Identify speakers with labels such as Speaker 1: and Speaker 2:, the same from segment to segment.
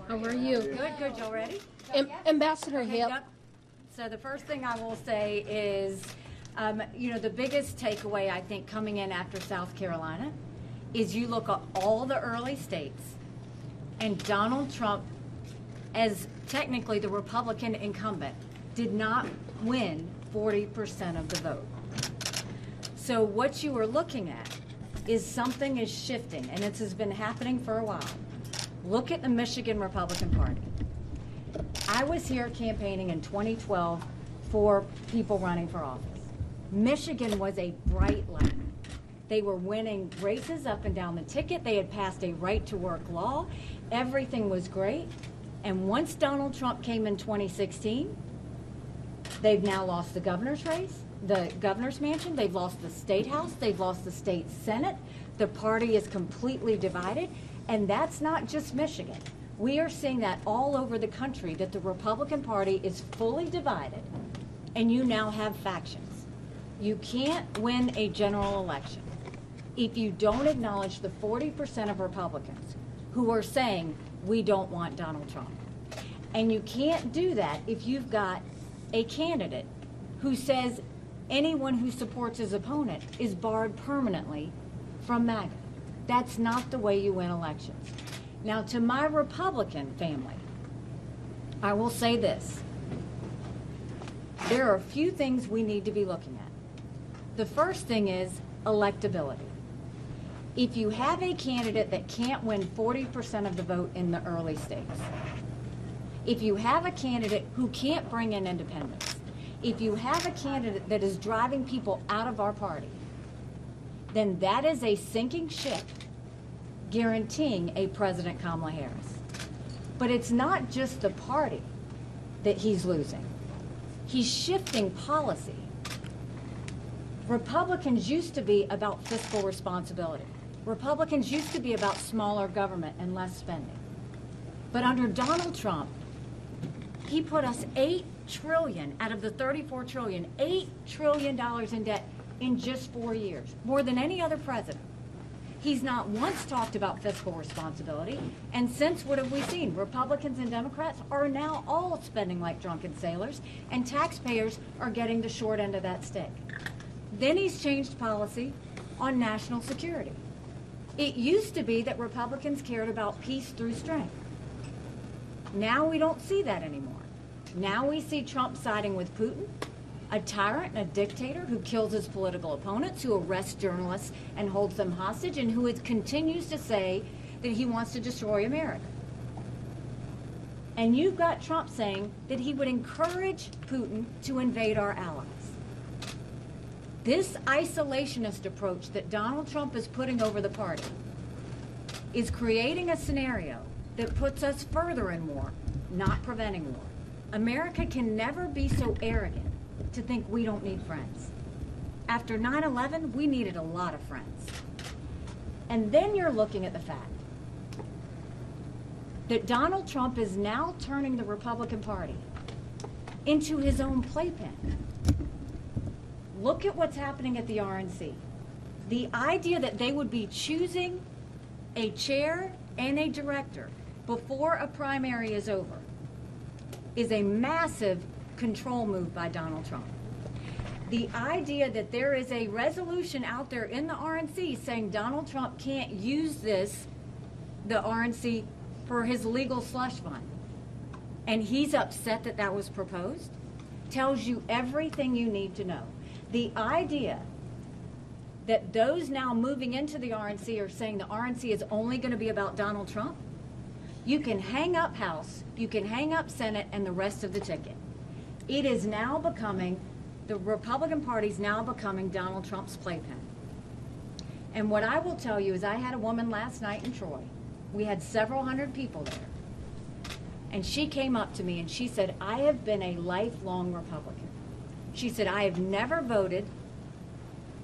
Speaker 1: How are you?
Speaker 2: Good, good. Y'all ready?
Speaker 1: Ambassador Haley.
Speaker 2: Yep. So the first thing I will say is, the biggest takeaway I think coming in after South Carolina is you look at all the early states and Donald Trump, as technically the Republican incumbent, did not win 40% of the vote. So what you are looking at is something is shifting, and this has been happening for a while. Look at the Michigan Republican Party. I was here campaigning in 2012 for people running for office. Michigan was a bright light. They were winning races up and down the ticket. They had passed a right-to-work law. Everything was great. And once Donald Trump came in 2016, they've now lost the governor's race, the governor's mansion. They've lost the state house. They've lost the state senate. The party is completely divided. And that's not just Michigan. We are seeing that all over the country, that the Republican Party is fully divided, and you now have factions. You can't win a general election if you don't acknowledge the 40% of Republicans who are saying, we don't want Donald Trump. And you can't do that if you've got a candidate who says anyone who supports his opponent is barred permanently from MAGA. That's not the way you win elections. Now, to my Republican family, I will say this. There are a few things we need to be looking at. The first thing is electability. If you have a candidate that can't win 40% of the vote in the early states, if you have a candidate who can't bring in independents, if you have a candidate that is driving people out of our party, then that is a sinking ship guaranteeing a President Kamala Harris. But it's not just the party that he's losing. He's shifting policy. Republicans used to be about fiscal responsibility. Republicans used to be about smaller government and less spending. But under Donald Trump, he put us $8 trillion out of the $34 trillion, $8 trillion in debt in just 4 years, more than any other president. He's not once talked about fiscal responsibility, and since, what have we seen? Republicans and Democrats are now all spending like drunken sailors, and taxpayers are getting the short end of that stick. Then he's changed policy on national security. It used to be that Republicans cared about peace through strength. Now we don't see that anymore. Now we see Trump siding with Putin, a tyrant and a dictator who kills his political opponents, who arrests journalists and holds them hostage, and who continues to say that he wants to destroy America. And you've got Trump saying that he would encourage Putin to invade our allies. This isolationist approach that Donald Trump is putting over the party is creating a scenario that puts us further in war, not preventing war. America can never be so arrogant to think we don't need friends. After 9/11, we needed a lot of friends. And then you're looking at the fact that Donald Trump is now turning the Republican Party into his own playpen. Look at what's happening at the RNC. The idea that they would be choosing a chair and a director before a primary is over is a massive control move by Donald Trump. The idea that there is a resolution out there in the RNC saying Donald Trump can't use the RNC for his legal slush fund, and he's upset that that was proposed, tells you everything you need to know. The idea that those now moving into the RNC are saying the RNC is only going to be about Donald Trump, you can hang up House, you can hang up Senate, and the rest of the ticket. It is now becoming, the Republican Party's now becoming Donald Trump's playpen. And what I will tell you is I had a woman last night in Troy. We had several hundred people there. And she came up to me and she said, I have been a lifelong Republican. She said, I have never voted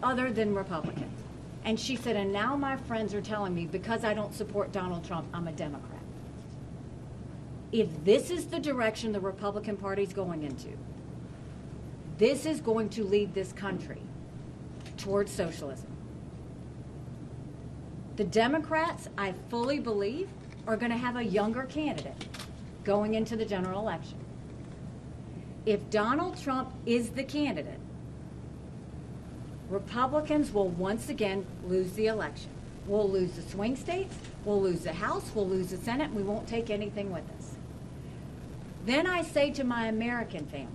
Speaker 2: other than Republican. And she said, and now my friends are telling me because I don't support Donald Trump, I'm a Democrat. If this is the direction the Republican Party is going into, this is going to lead this country towards socialism. The Democrats, I fully believe, are going to have a younger candidate going into the general election. If Donald Trump is the candidate, Republicans will once again lose the election. We'll lose the swing states, we'll lose the House, we'll lose the Senate, and we won't take anything with us. Then I say to my American family,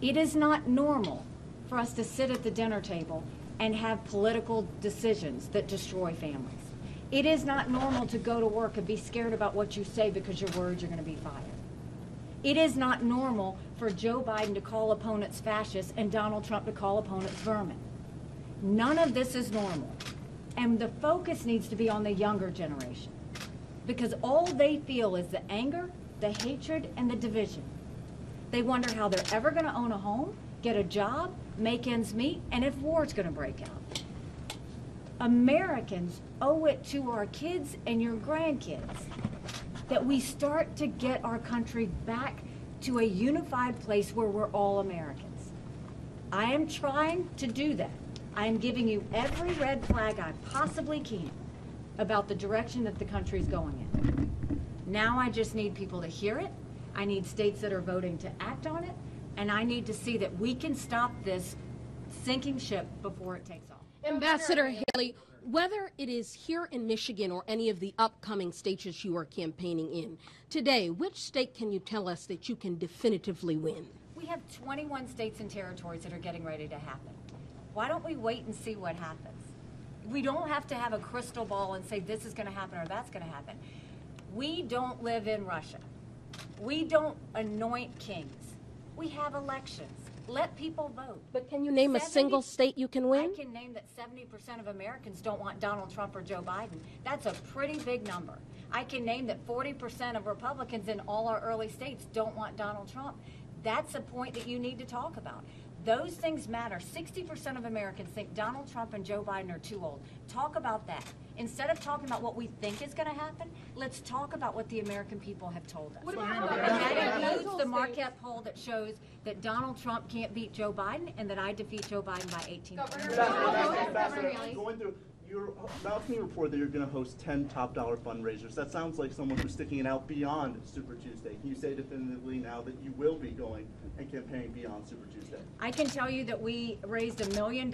Speaker 2: it is not normal for us to sit at the dinner table and have political decisions that destroy families. It is not normal to go to work and be scared about what you say because you're worried you're going to be fired. It is not normal for Joe Biden to call opponents fascists and Donald Trump to call opponents vermin. None of this is normal. And the focus needs to be on the younger generation, because all they feel is the anger, the hatred, and the division. They wonder how they're ever going to own a home, get a job, make ends meet, and if war's going to break out. Americans owe it to our kids and your grandkids that we start to get our country back to a unified place where we're all Americans. I am trying to do that. I am giving you every red flag I possibly can about the direction that the country's going in. Now I just need people to hear it. I need states that are voting to act on it. And I need to see that we can stop this sinking ship before it takes off.
Speaker 1: Ambassador Haley, whether it is here in Michigan or any of the upcoming states that you are campaigning in, today, which state can you tell us that you can definitively win?
Speaker 2: We have 21 states and territories that are getting ready to happen. Why don't we wait and see what happens? We don't have to have a crystal ball and say this is going to happen or that's going to happen. We don't live in Russia. We don't anoint kings. We have elections. Let people vote.
Speaker 1: But can you name a single state you can win?
Speaker 2: I can name that 70% of Americans don't want Donald Trump or Joe Biden. That's a pretty big number. I can name that 40% of Republicans in all our early states don't want Donald Trump. That's a point that you need to talk about. Those things matter. 60% of Americans think Donald Trump and Joe Biden are too old. Talk about that. Instead of talking about what we think is going to happen, let's talk about what the American people have told us. And that includes the Marquette poll that shows that Donald Trump can't beat Joe Biden and that I defeat Joe Biden by 18 points.
Speaker 3: Going through your about me report that you're going to host 10 top dollar fundraisers. That sounds like someone who's sticking it out beyond Super Tuesday. Can you say definitively now that you will be going and campaigning beyond Super Tuesday?
Speaker 2: I can tell you that we raised $1 million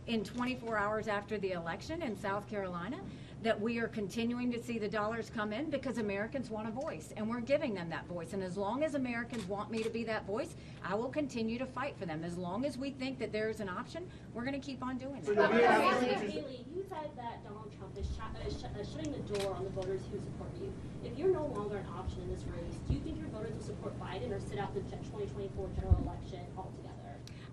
Speaker 2: in 24 hours after the election in South Carolina, that we are continuing to see the dollars come in because Americans want a voice, and we're giving them that voice. And as long as Americans want me to be that voice, I will continue to fight for them. As long as we think that there's an option, we're going to keep on doing it.
Speaker 4: Haley, you said that Donald Trump is shutting the door on the voters who support you. If you're no longer an option in this race, do you think your voters will support Biden or sit out the 2024 general election altogether?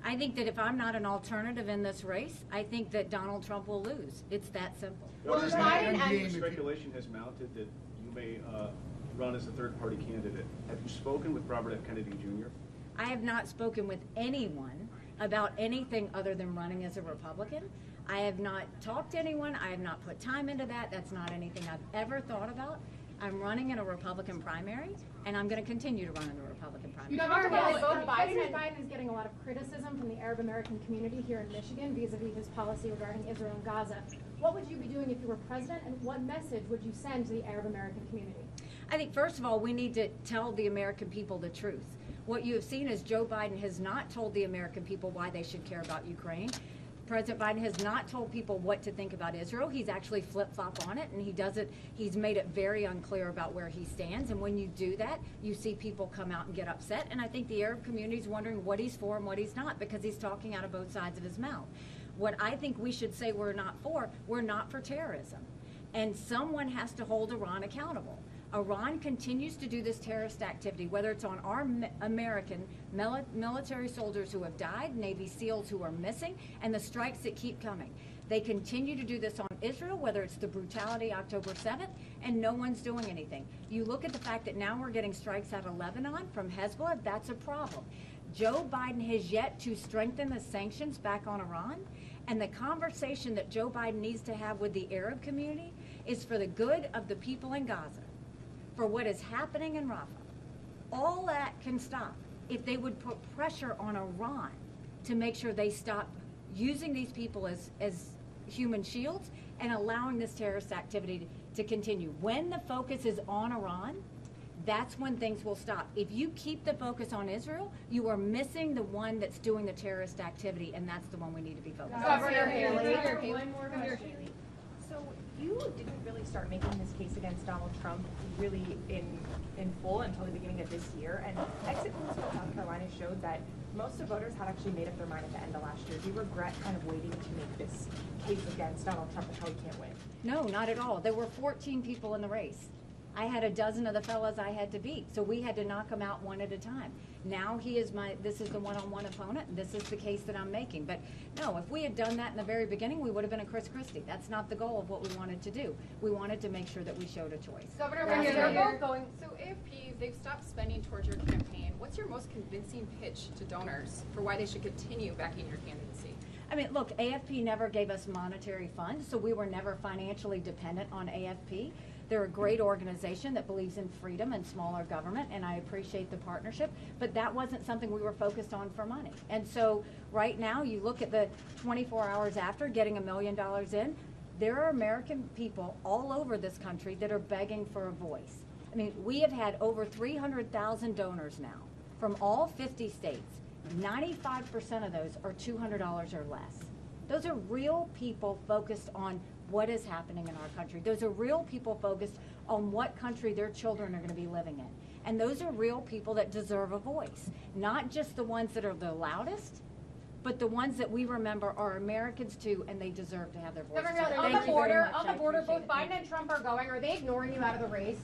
Speaker 2: I think that if I'm not an alternative in this race, I think that Donald Trump will lose. It's that simple.
Speaker 5: Speculation has mounted that you may run as a third-party candidate. Have you spoken with Robert F. Kennedy Jr.?
Speaker 2: I have not spoken with anyone about anything other than running as a Republican. I have not talked to anyone. I have not put time into that. That's not anything I've ever thought about. I'm running in a Republican primary, and I'm going to continue to run in a Republican primary.
Speaker 6: President Biden is getting a lot of criticism from the Arab American community here in Michigan vis-a-vis his policy regarding Israel and Gaza. What would you be doing if you were president, and what message would you send to the Arab American community?
Speaker 2: I think, first of all, we need to tell the American people the truth. What you have seen is Joe Biden has not told the American people why they should care about Ukraine. President Biden has not told people what to think about Israel. He's actually flip-flop on it, and he's made it very unclear about where he stands. And when you do that, you see people come out and get upset. And I think the Arab community is wondering what he's for and what he's not, because he's talking out of both sides of his mouth. What I think we should say we're not for terrorism. And someone has to hold Iran accountable. Iran continues to do this terrorist activity, whether it's on our American military soldiers who have died, Navy SEALs who are missing, and the strikes that keep coming. They continue to do this on Israel, whether it's the brutality October 7th, and no one's doing anything. You look at the fact that now we're getting strikes out of Lebanon from Hezbollah, that's a problem. Joe Biden has yet to strengthen the sanctions back on Iran, and the conversation that Joe Biden needs to have with the Arab community is for the good of the people in Gaza, for what is happening in Rafah. All that can stop if they would put pressure on Iran to make sure they stop using these people as human shields and allowing this terrorist activity to continue. When the focus is on Iran, that's when things will stop. If you keep the focus on Israel, you are missing the one that's doing the terrorist activity, and that's the one we need to be focused on.
Speaker 6: Governor Haley.
Speaker 7: One more question. So you didn't really start making this case against Donald Trump really in full until the beginning of this year. And exit polls from South Carolina showed that most of voters had actually made up their mind at the end of last year. Do you regret kind of waiting to make this case against Donald Trump and how he can't win?
Speaker 2: No, not at all. There were 14 people in the race. I had a dozen of the fellas I had to beat, so we had to knock them out one at a time. Now this is the one-on-one opponent, and this is the case that I'm making. But no, if we had done that in the very beginning, we would have been a Chris Christie. That's not the goal of what we wanted to do. We wanted to make sure that we showed a choice.
Speaker 6: Governor,
Speaker 8: So AFP, they've stopped spending towards your campaign. What's your most convincing pitch to donors for why they should continue backing your candidacy?
Speaker 2: I mean, look, AFP never gave us monetary funds, so we were never financially dependent on AFP. They're a great organization that believes in freedom and smaller government, and I appreciate the partnership, but that wasn't something we were focused on for money. And so right now, you look at the 24 hours after getting $1 million in, there are American people all over this country that are begging for a voice. I mean, we have had over 300,000 donors now from all 50 states. 95% of those are $200 or less. Those are real people focused on what is happening in our country. Those are real people focused on what country their children are going to be living in. And those are real people that deserve a voice. Not just the ones that are the loudest, but the ones that we remember are Americans too, and they deserve to have their voices.
Speaker 6: Governor, on the border, both Biden and Trump are going. Are they ignoring you out of the race?